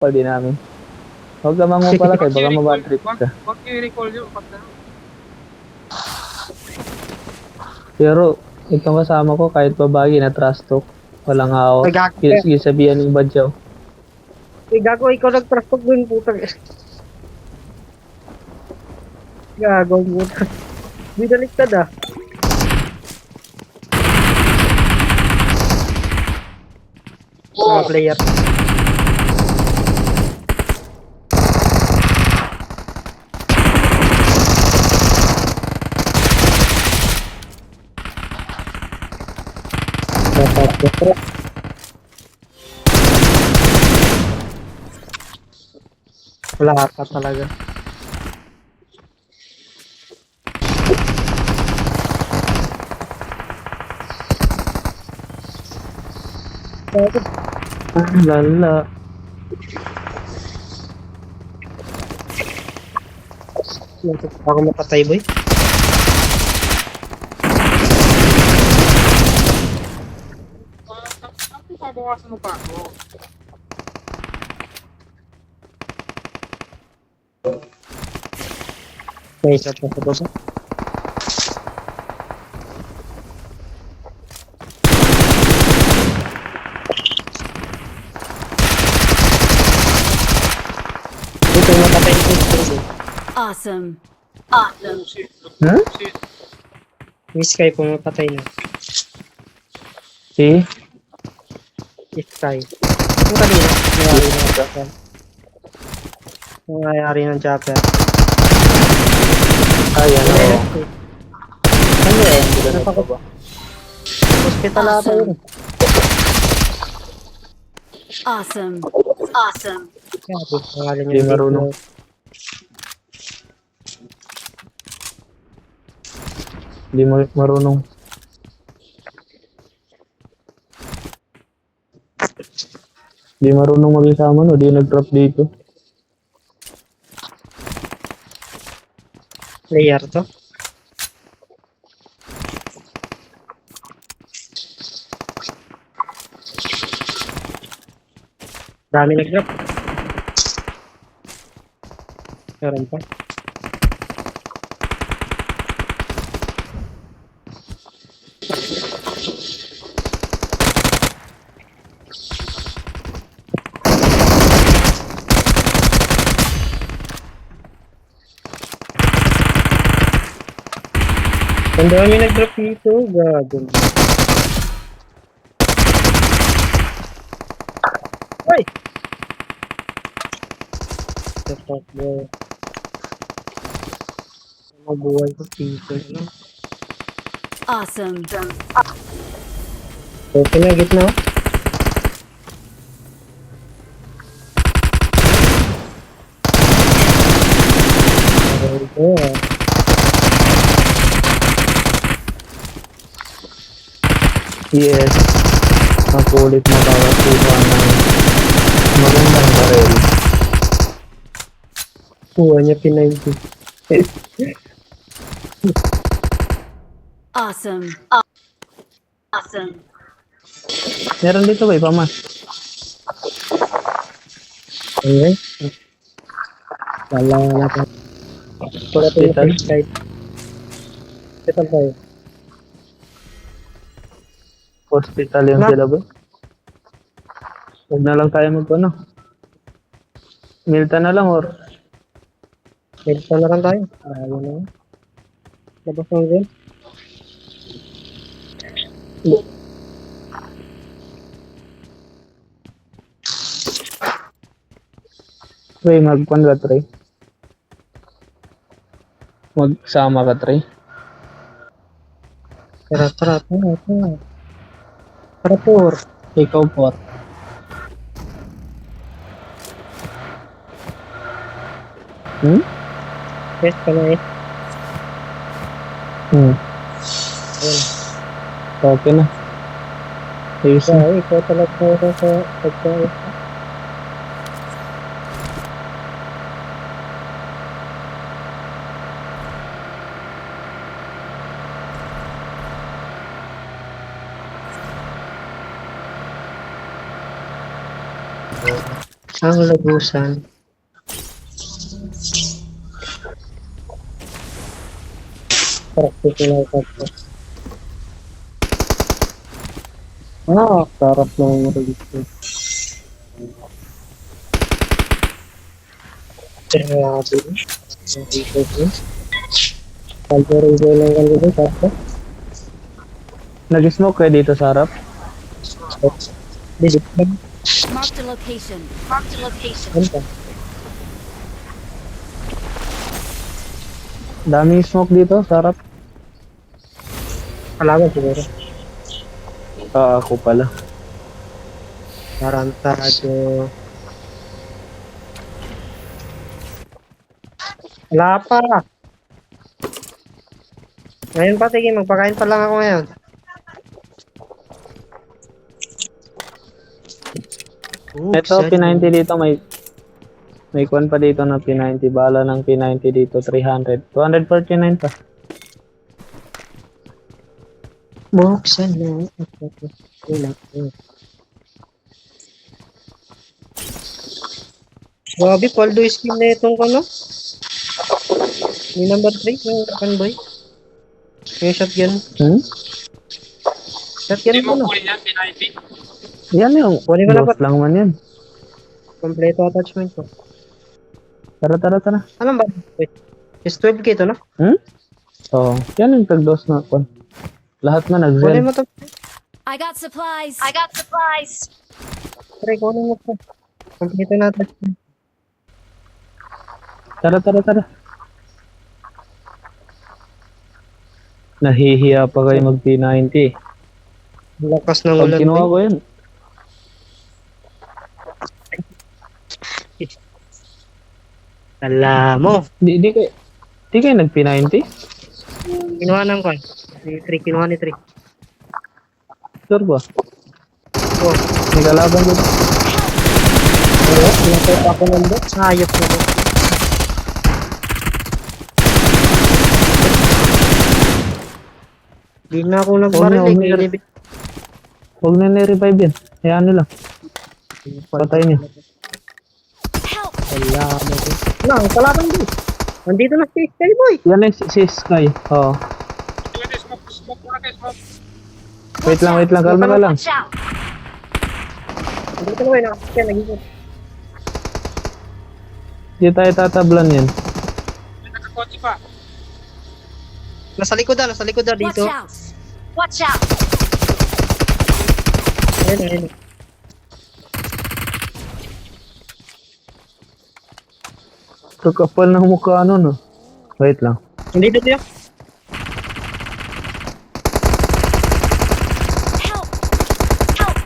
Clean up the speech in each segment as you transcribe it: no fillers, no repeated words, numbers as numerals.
pa din namin. Huwag ka mango pala kayo, baka mabad trip ka. Wag niyo i-recall yung pag Pero itong kasama ko kahit babagi na trust talk. Walang ako. Ay, gago Sige, ka. sige sabihan ng badyaw. Ay, gago, ikaw nag-trustog dun, putang. Gago, putang. Hindi baliktad ah. Mga player. Wala pa talaga. Lala. Ako mapatay, boy. pabawasan mo pa ako. May isa pa sa baba. Ito, mapatay ko. Awesome. Awesome. Hmm? Miss Sky, pumapatay na. Si? Miss Sky. Ito kanina. Nangyari ng chopper. Nangyari ng chopper. Ay, ano? Ano eh? Hindi ka pa ba? Hospital ata yun. Awesome. Awesome. Sabi, pangalan Hindi niya. marunong. Hindi marunong. Hindi marunong mag-isama, no? Di nag-drop dito. Player to. Dami nag-drop. Meron pa. Ang dami nag-drop dito. Gago. Ay! Stop bro. Mabuhay ko dito. Awesome. Okay na, gitna. Okay. Yes. Makulit makakakuha ng magandang barel. Kuha niya P90. Awesome. Awesome. Meron dito ba, Pamas? Okay. Wala na pa. Wala pa yung Hospital? Skype. Ito pa yun. Hospital yung Na? sila ba? Huwag na lang tayo ano. Milta na lang or Medito na lang tayo. Ayaw na yun. Labas ng game. Trey, magpan ka, Trey. Magsama ka, Trey. Tara. Tara, por. Ikaw po. Yes, ka na eh. Hmm. Ayun. Okay na. Ayos na. Ay, ikaw talaga sa pagkain. Ang lagusan. Practice na ito. Sarap ng release. Grabe. Kalburigo lang kalburigo. Sarap. Nag-smoke kayo dito sa harap? Dito. Marked a location. Marked a location. Ano ba? Daming smoke dito sa harap. Kalaban siguro. Ako pala. Tarantado. Wala pa. Ngayon pa, tigil. Magpakain pa lang ako ngayon. Ito, P90 dito, may kwan pa dito na P90. Bala ng P90 dito, 300. 249 pa. Buksan na. Grabe, Paldo skin na itong ano? Yung number 3, yung convoy. Yung shotgun. Shotgun Hindi ko mo no? kunin yan, P90. Yan yung Kunin ko na boss lang man yan. Kompleto attachment ko. Tara. Alam ba? Is 12k to no? Oo. Yan yung tag-dos na kwan. Lahat na Kunin nag-zel. mo to. I got supplies. I got supplies. Pre, kunin mo to. Kompleto na attachment. Tara. Nahihiya pa kayo mag P90. Lakas ng Pag ulan. kinuha ko yan, Alam mo. di kayo nag P90? Kinuha ng kwan. Ni 3, kinuha ni 3. Sure ba? Oh, May kalaban dito. pinatay pa ako ng bot. Hayop mo. Di na ako nagbaril Huwag na. eh. Huwag na ni-revive yan. Hayaan nyo lang. Patay niya. Help. Wala mo to. Lang, kalaban din. Nandito na si Sky Boy. Yan ay si Sky. Oo. Pwede, smoke muna kayo, smoke. Wait lang. Kalma ka lang. Watch out. Nandito na boy. Nakasya, nag-ikot. Hindi tayo tatablan yan. May nakakotse pa. Nasa likod na Watch dito. out. Watch out. Ayun. Kakapal ng mukha no. Wait lang. Nandito siya. Help. Help.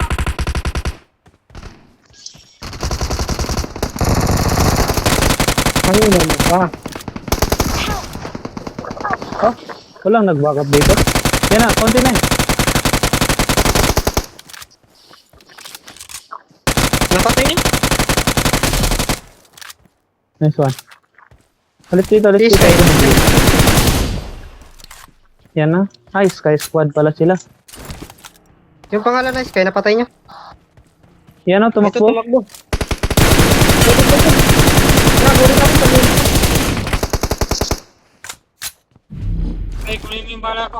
Ano na mo pa? Oh, walang nag-backup dito. Yan na, konti na. Napatay niya? Nice one. Alis dito. Si Sky. Yan na. Ay, Sky Squad pala sila. Yung pangalan na Sky, napatay niya. Yan na, Ito, tumakbo. tumakbo. Nagulong ako sa loob. Ay, kunin mo yung bala ko.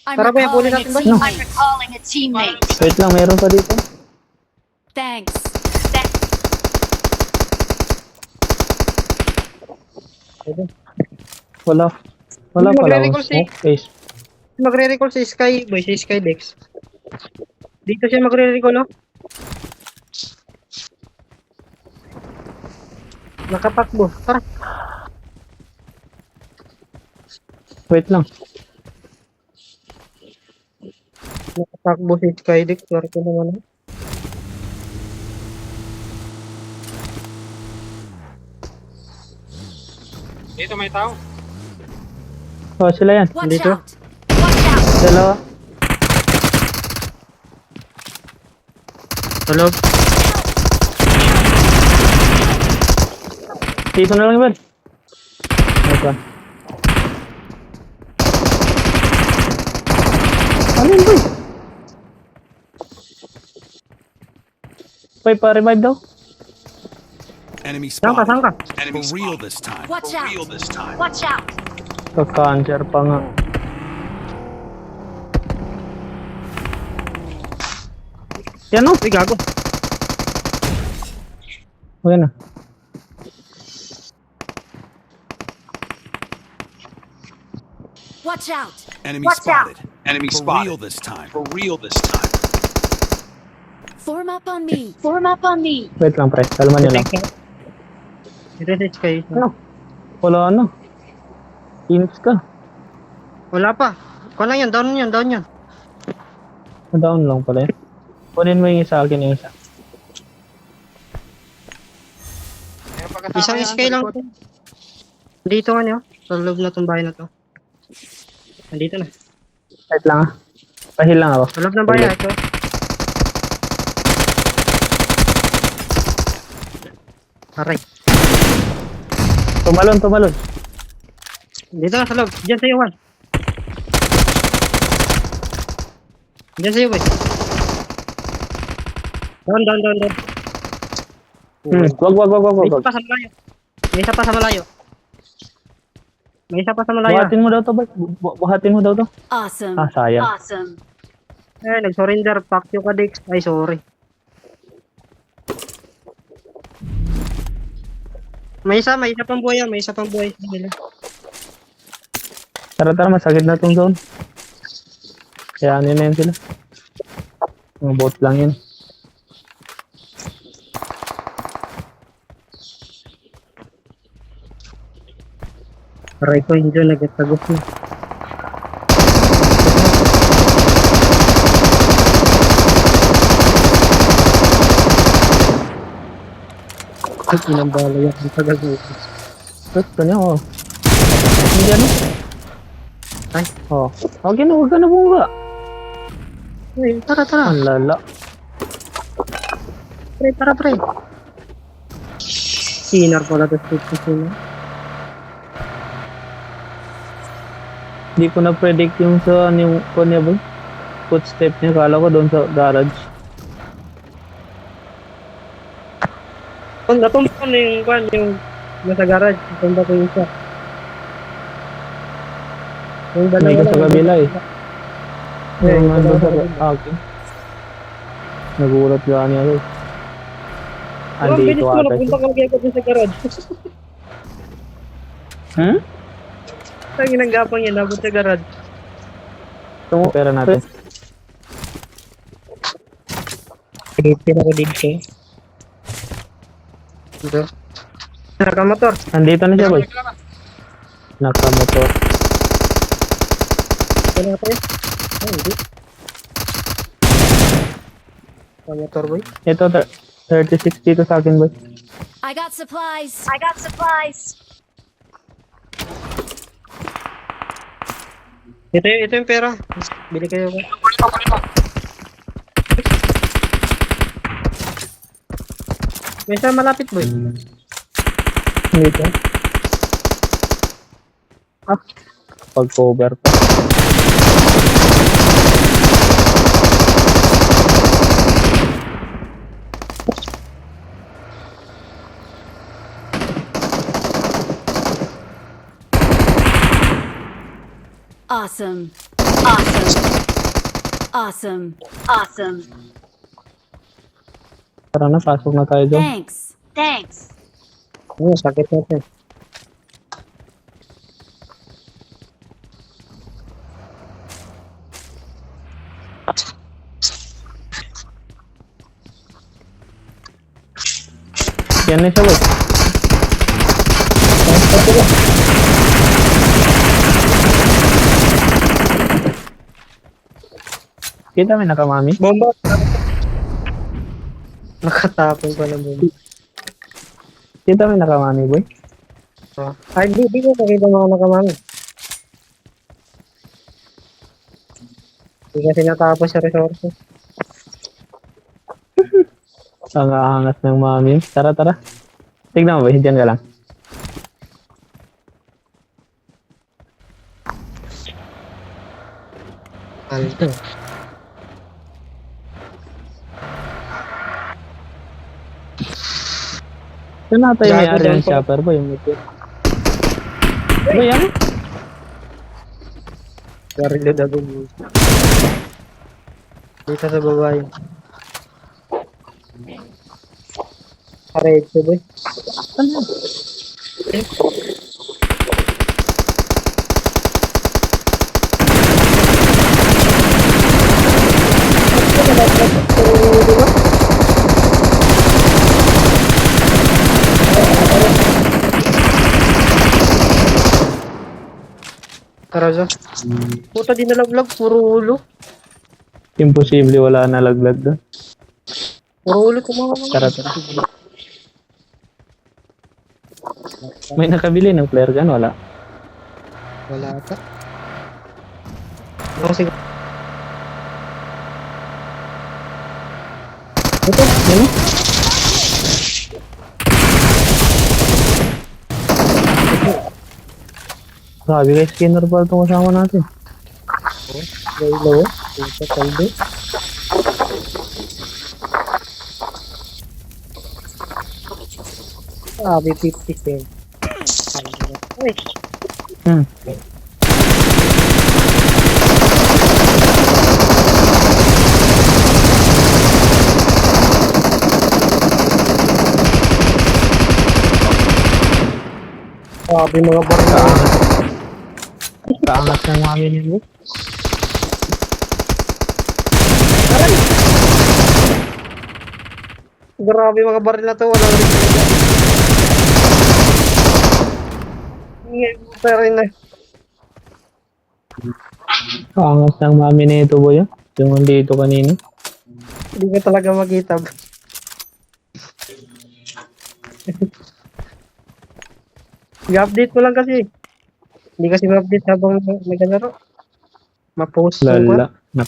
I'm Tara, boy, recalling kunin a natin ba? teammate. I'm recalling a teammate. Wait lang, meron pa dito. Thanks. Wala pala. Magre-recall si- Smoke face. Magre-recall si Sky Boy, si Sky Dex. Dito siya magre-recall, oh. Nakatakbo. Tara. Wait lang. Nakatakbo si Sky Dex. Swerte naman, oh. Dito may tao. Oh, sila yan. Watch Dito. out. Watch out. Dalawa. Sa loob. Dito na lang yun. Nice one. Ano yun, boy? Boy, pa-revive daw. Enemy Saan ka? spotted. Saan ka? Enemy for real this time. Watch For out. real this time. Watch out! Ka-cancer pa nga. Yan o. Uy, gago. Okay na. Watch out! Enemy Watch out. spotted. Enemy for spotted. Real this time. For real this time. Form up on me! Form up on me! Wait lang, pre. Kalma niyo lang. I-research kayo. Ano? Wala ano. Teams ka. Wala pa. Kung lang yun, down yun, down yun. Down lang pala yun. Kunin mo yung isa, akin yung isa. Meron pa kasama Isang yan, SK lang. likod. Dito nga niyo. Sa loob na itong bahay na to. Nandito na. Wait lang ah. Pahil lang ako. Sa loob ng bahay ito. Aray. Tumalon, tumalon. Dito na sa loob. Diyan sa'yo, Juan. Diyan sa'yo, boy. Down. Wag. May isa pa sa malayo. May isa pa sa malayo. May isa pa sa malayo. Buhatin mo daw to, boy. Buhatin mo daw to. Awesome! Ah, sayang. Awesome! Eh, nag-surrender. Fuck you ka, Dix. Ay, sorry. May isa pang buhay yan. May isa pang buhay. Tara, masakit na tong zone. Kaya ano na yun sila. Mga bot lang yun. Aray ko, hindi na nagtagos na. Inambala yan. Ang tagal mo. Gusto niya, oh. Hindi ano? Ay. Oh. Okay na, huwag ka na bunga. Uy, tara. Ang lala. Pre. Sinar pala to speak ko sila. Hindi ko na-predict yung sa yung kanya ba? Footstep niya, kala ko doon sa garage. Kung natumpan na yung kwan, yung nasa garage, natumpa ko yung isa. Yung May ka sa kabila eh. Yeah, Yung nandun sa kabila. akin. Nagulat gano'n niya rin. Ang bilis Andito ko, ata napunta siya. ka kaya ko dun sa garage. Hmm? Ang ginagapang yan, nabot sa garage. Ito pera natin. Pilitin ako dito. Dito. Nakamotor. Nandito na siya, boy. Nakamotor. Ano na tayo? Ay, hindi. Nakamotor, boy. Ito, 36 dito sa akin, boy. I got supplies! I got supplies! Ito yung pera. Bili kayo ba? Kunin mo. May isa malapit, boy. Dito. Ah, pag-cover pa. Awesome! Awesome! Awesome! Awesome! Tara na, pasok na tayo doon. Thanks! Thanks! Sakit natin. Yan na siya, boy. Kita may nakamami. Bomba! Nakatapon pa ng bomba. Kita may nakamami, boy. Ay, di ko nakita mga nakamami. Hindi kasi natapos sa resources. Ang aangas ng mami. Tara. Tignan mo, boy. Diyan ka lang. Alto. Ito na tayo may Gago ari doon ng po. shopper ba yung mutir? Ba yan? Baril na dago. Dito sa baba yun. Parecho boy. Ano? Karaza. Puta di nalaglag, puro ulo. Imposible wala nalaglag doon. Puro ulo tumama. Tara, tara. May nakabili ng flare gun, wala. Wala ata. Ako siguro. Ito, yun. Grabe guys, skinner pala itong kasama natin. Gaylo. Puta kaldo. Sabi 50 cent. Ay, Hmm. sabi mga baril. Kaangat ng mami niyo. Grabe mga baril na to. Walang rin. Pero na. Kaangat ng mami nito boy. Yung nandito kanina. Hindi ka talaga makita. I-update mo lang kasi. Hindi kasi ma-update habang naglalaro. Ma-post mo ba? Lala.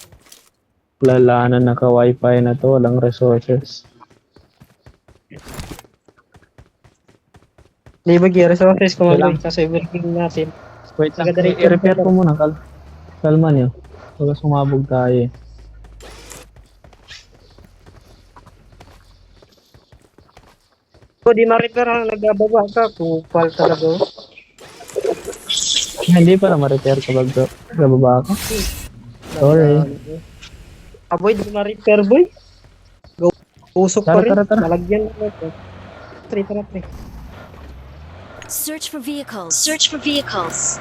Lala na naka-wifi na to. Walang resources. Hindi ba resources kung Kailang- ano sa server king natin. Wait lang. Taga-diretso I-repair na ko muna. Kalma niyo. Baka sumabog tayo eh. Kung di ma-repair ang nagbababa ka, kupal talaga. Hindi pa na ma-repair kapag gababa ako. Sorry. Aboy, di ma-repair boy. Usok Tara, pa rin. tara, tara. Malagyan mo ito. Tara. Search for vehicles. Search for vehicles.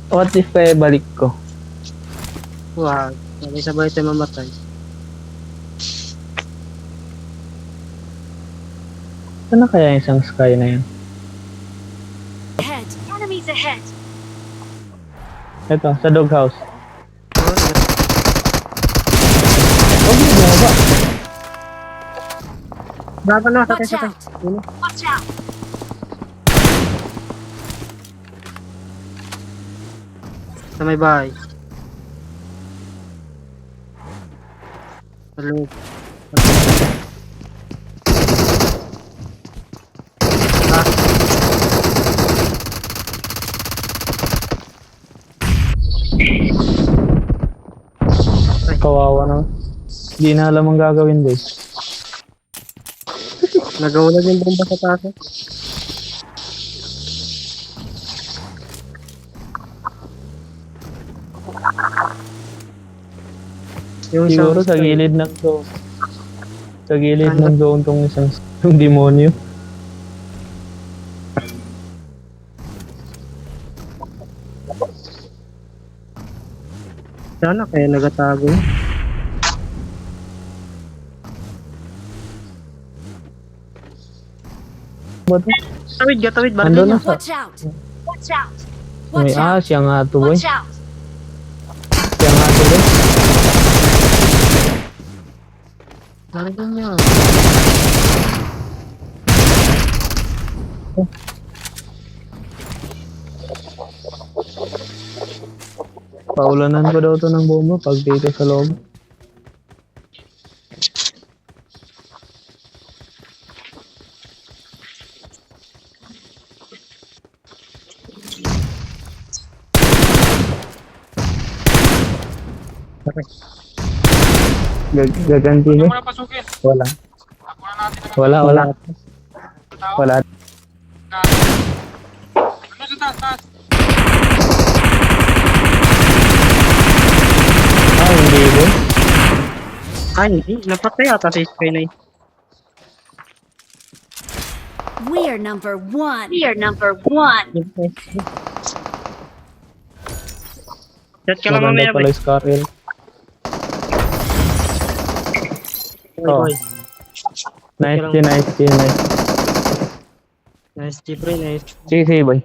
What if kaya balik ko? Wow. Sabay-sabay tayo mamatay. Ano kaya yung isang sky na yun? Ahead. Enemies ahead. Ito, sa doghouse. Baba na, Watch sakay. out. Watch out. Sa may bahay. Hello. Kawawa na. Hindi na alam ang gagawin boy. Nagawalan yung bomba sa taas. Yung Siguro sa gilid ng zone. Sa gilid ng zone tong isang yung demonyo. Sana kaya nagatago. Ba't Tawid, baril nandun niya. na sa... Watch out. Watch out. May Watch out. siya nga to boy. Watch out. Siya nga to boy. Baril niya. Paulanan ko daw to ng bomba pag dito sa loob. Gaganti Hindi ba? mo na pasukin. Wala. Ako na natin. Wala. tao. Wala. Ano sa taas, taas? Hindi boy. Hindi. Napatay ata si Sky9. We are number one. We are number one. Chat ka lang Maganda mamaya, pala boy. yung Scaril. Oh. Boy. Nice, nice. Nice, G, pre, nice. Sige, boy.